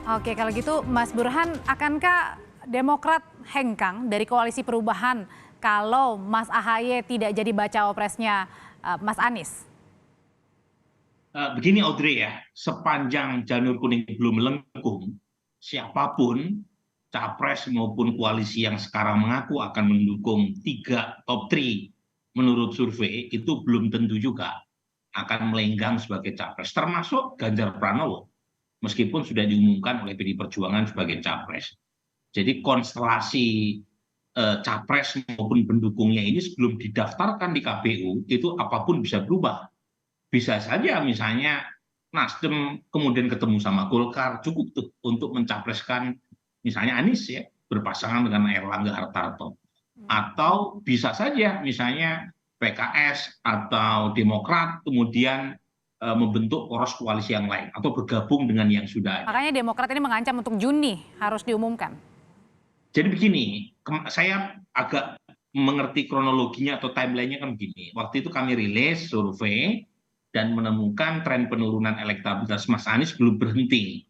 Oke, kalau gitu Mas Burhan, akankah Demokrat hengkang dari Koalisi Perubahan kalau Mas Ahaye tidak jadi baca presnya Mas Anies? Begini Audrey ya, sepanjang janur kuning belum melengkung, siapapun capres maupun koalisi yang sekarang mengaku akan mendukung tiga top 3 menurut survei itu belum tentu juga akan melenggang sebagai capres, termasuk Ganjar Pranowo, meskipun sudah diumumkan oleh PD Perjuangan sebagai capres. Jadi konstelasi capres maupun pendukungnya ini sebelum didaftarkan di KPU itu apapun bisa berubah. Bisa saja misalnya Nasdem kemudian ketemu sama Golkar cukup tuh untuk mencapreskan misalnya Anies ya berpasangan dengan Erlangga Hartarto, atau bisa saja misalnya PKS atau Demokrat kemudian membentuk poros koalisi yang lain atau bergabung dengan yang sudah ada. Makanya Demokrat ini mengancam untuk Juni harus diumumkan. Jadi begini, saya agak mengerti kronologinya atau timelinenya kan begini. Waktu itu kami rilis survei dan menemukan tren penurunan elektabilitas Mas Anies belum berhenti.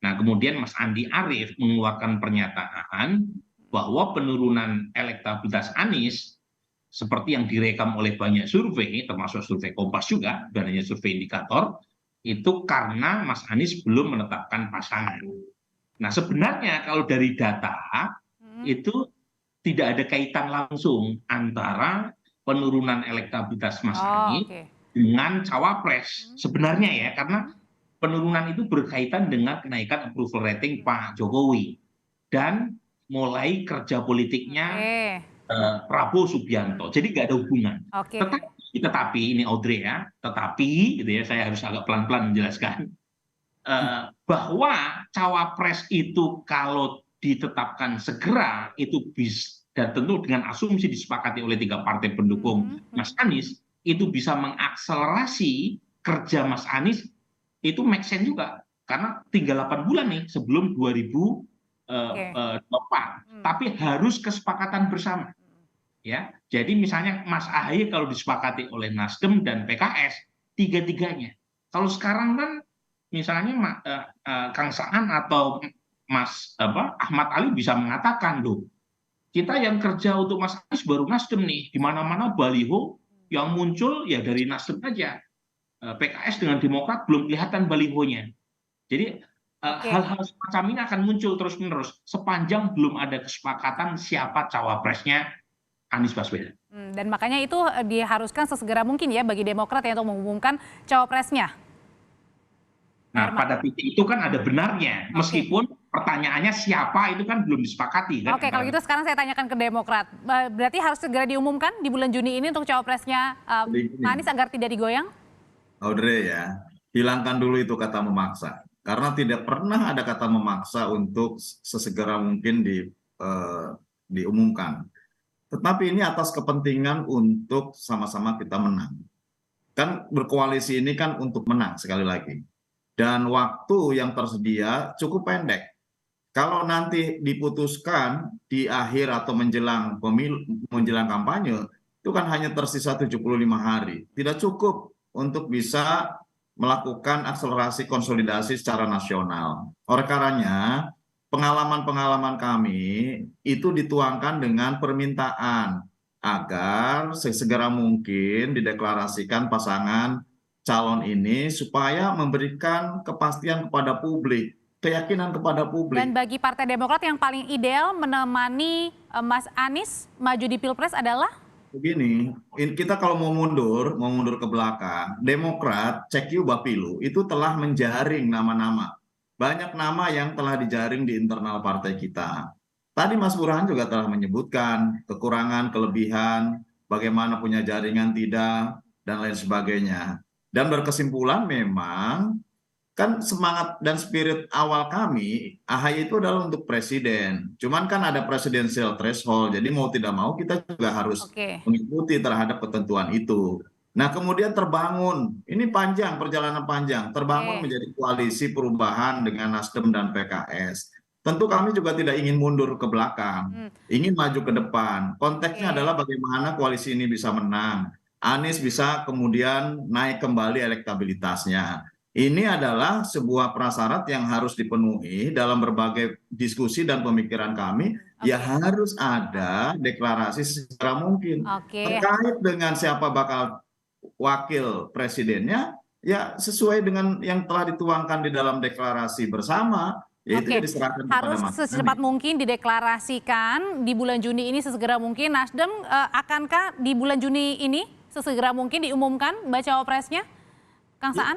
Nah, kemudian Mas Andi Arief mengeluarkan pernyataan bahwa penurunan elektabilitas Anies seperti yang direkam oleh banyak survei, termasuk survei Kompas juga, dan hanya survei indikator, itu karena Mas Anies belum menetapkan pasangan. Nah, sebenarnya kalau dari data itu tidak ada kaitan langsung antara penurunan elektabilitas Mas Oh, Anies oke. dengan cawapres. Sebenarnya ya, karena penurunan itu berkaitan dengan kenaikan approval rating Pak Jokowi dan mulai kerja politiknya Oke. Prabowo Subianto. Jadi nggak ada hubungan. Oke. Tetapi ini Audrey ya, tetapi gitu ya, saya harus agak pelan-pelan menjelaskan bahwa cawapres itu kalau ditetapkan segera itu bisa, dan tentu dengan asumsi disepakati oleh tiga partai pendukung Mas Anies, itu bisa mengakselerasi kerja Mas Anies, itu make sense juga karena tinggal 8 bulan nih sebelum Oke. 2024, tapi harus kesepakatan bersama ya. Jadi misalnya Mas Ahaye kalau disepakati oleh Nasdem dan PKS tiga-tiganya. Kalau sekarang kan misalnya Kang Saan atau Ahmad Ali bisa mengatakan loh, kita yang kerja untuk Mas Anies baru Nasdem nih, di mana-mana baliho yang muncul ya dari Nasdem aja. PKS dengan Demokrat belum kelihatan balihonya. Jadi Oke. hal-hal semacam ini akan muncul terus-menerus sepanjang belum ada kesepakatan siapa cawapresnya Anies Baswedan. Dan makanya itu diharuskan sesegera mungkin ya bagi Demokrat ya untuk mengumumkan cawapresnya, Pak Nah, Herman. pada titik itu kan ada benarnya, Oke. meskipun pertanyaannya siapa itu kan belum disepakati kan Oke, kalau gitu sekarang saya tanyakan ke Demokrat. Berarti harus segera diumumkan di bulan Juni ini untuk cawapresnya Jadi Pak gini, Anies agar tidak digoyang? Audrey ya, hilangkan dulu itu kata memaksa. Karena tidak pernah ada kata memaksa untuk sesegera mungkin diumumkan. Tetapi ini atas kepentingan untuk sama-sama kita menang. Kan berkoalisi ini kan untuk menang sekali lagi. Dan waktu yang tersedia cukup pendek. Kalau nanti diputuskan di akhir atau menjelang pemilu, menjelang kampanye, itu kan hanya tersisa 75 hari. Tidak cukup untuk bisa melakukan akselerasi konsolidasi secara nasional. Oleh karenanya, pengalaman-pengalaman kami itu dituangkan dengan permintaan agar sesegera mungkin dideklarasikan pasangan calon ini supaya memberikan kepastian kepada publik, keyakinan kepada Dan publik. bagi Partai Demokrat yang paling ideal menemani Mas Anies maju di Pilpres adalah? Begini, kita kalau mau mundur ke belakang, Demokrat, CQ Bapilu itu telah menjaring nama-nama. Banyak nama yang telah dijaring di internal partai kita. Tadi Mas Burhan juga telah menyebutkan kekurangan, kelebihan, bagaimana punya jaringan tidak, dan lain sebagainya. Dan berkesimpulan memang kan semangat dan spirit awal kami, AHY itu adalah untuk presiden. Cuman kan ada presidensial threshold, jadi mau tidak mau kita juga harus Oke. mengikuti terhadap ketentuan itu. Nah, kemudian terbangun, ini panjang, perjalanan panjang, terbangun Oke. menjadi koalisi perubahan dengan Nasdem dan PKS. Tentu kami juga tidak ingin mundur ke belakang, Hmm, ingin maju ke depan. Konteksnya Oke. adalah bagaimana koalisi ini bisa menang. Anies bisa kemudian naik kembali elektabilitasnya. Ini adalah sebuah prasyarat yang harus dipenuhi dalam berbagai diskusi dan pemikiran kami. Ya harus ada deklarasi segera mungkin. Oke. Terkait dengan siapa bakal wakil presidennya, ya sesuai dengan yang telah dituangkan di dalam deklarasi bersama, yaitu Oke, diserahkan kepada harus Mas secepat Anies. mungkin dideklarasikan di bulan Juni ini sesegera mungkin. Nasdem akankah di bulan Juni ini sesegera mungkin diumumkan bacawa presnya, Kang Ya, Saan?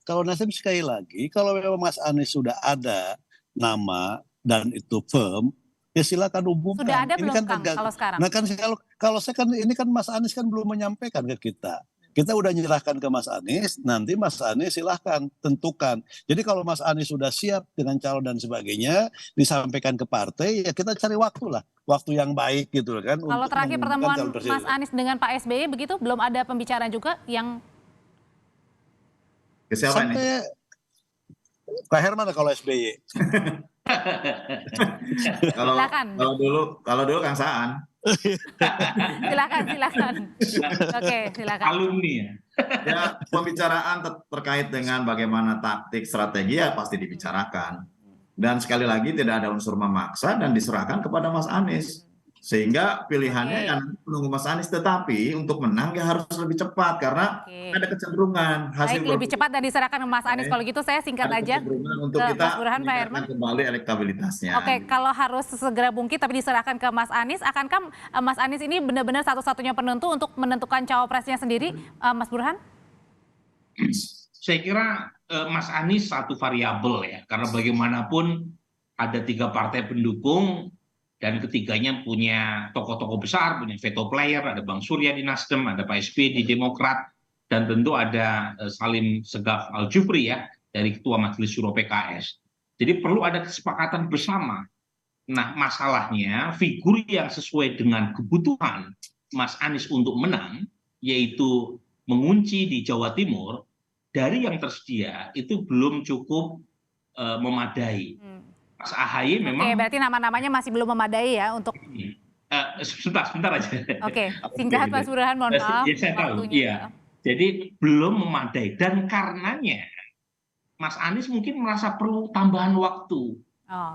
kalau Nasdem sekali lagi, kalau memang Mas Anies sudah ada nama dan itu firm, ya silakan umumkan. Sudah ada Ini belum, kan Kang, kalau sekarang? Nah kan kalau saya kan ini kan Mas Anies kan belum menyampaikan ke kita. Kita udah nyerahkan ke Mas Anies, nanti Mas Anies silahkan tentukan. Jadi kalau Mas Anies sudah siap dengan calon dan sebagainya, disampaikan ke partai, ya kita cari waktu lah. Waktu yang baik gitu kan. Kalau untuk terakhir mengumumkan pertemuan calon presiden. Mas Anies dengan Pak SBY begitu, belum ada pembicaraan juga yang Ke siapa ini? Sampai Pak Herman kalau SBY. Silakan. Kalau dulu Kang Saan. silakan. Oke, silakan. Alumni ya. Ya, pembicaraan terkait dengan bagaimana taktik strategi ya pasti dibicarakan. Dan sekali lagi tidak ada unsur memaksa dan diserahkan kepada Mas Anies. Sehingga pilihannya yang menunggu Mas Anies, tetapi untuk menang ya harus lebih cepat karena ada kecenderungan Baik, lebih cepat dan diserahkan ke Mas Anies. Kalau gitu saya singkat aja untuk ke kita Mas Burhan, Pak Herman. kembali elektabilitasnya. Oke, kalau harus segera mungkin tapi diserahkan ke Mas Anies, akankah Mas Anies ini benar-benar satu-satunya penentu untuk menentukan cawapresnya sendiri, Mas Burhan? Saya kira Mas Anies satu variabel ya, karena bagaimanapun ada 3 partai pendukung dan ketiganya punya tokoh-tokoh besar, punya veto player, ada Bang Surya di Nasdem, ada Pak SBY di Demokrat, dan tentu ada Salim Segaf Al-Jufri ya dari Ketua Majelis Syuro PKS. Jadi perlu ada kesepakatan bersama. Nah, masalahnya figur yang sesuai dengan kebutuhan Mas Anies untuk menang, yaitu mengunci di Jawa Timur, dari yang tersedia itu belum cukup memadai. Mas AHY memang. Oke, berarti nama-namanya masih belum memadai ya untuk. Sebentar aja. Oke, singkat Mas Burhan, mohon maaf. Ya, saya tahu, iya. Jadi belum memadai dan karenanya Mas Anies mungkin merasa perlu tambahan waktu.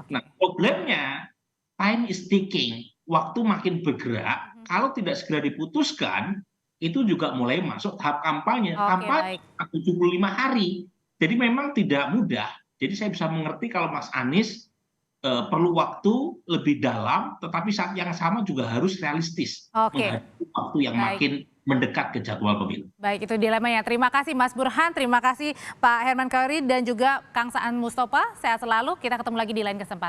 Nah, problemnya time is ticking, waktu makin bergerak. Kalau tidak segera diputuskan, itu juga mulai masuk tahap kampanye. Kampanye 75 hari. Jadi memang tidak mudah. Jadi saya bisa mengerti kalau Mas Anies perlu waktu lebih dalam, tetapi saat yang sama juga harus realistis menghadapi waktu yang makin mendekat ke jadwal pemilu. Baik, itu dilemanya. Terima kasih Mas Burhan, terima kasih Pak Herman Kairi dan juga Kang Saan Mustafa. Sehat selalu, kita ketemu lagi di lain kesempatan.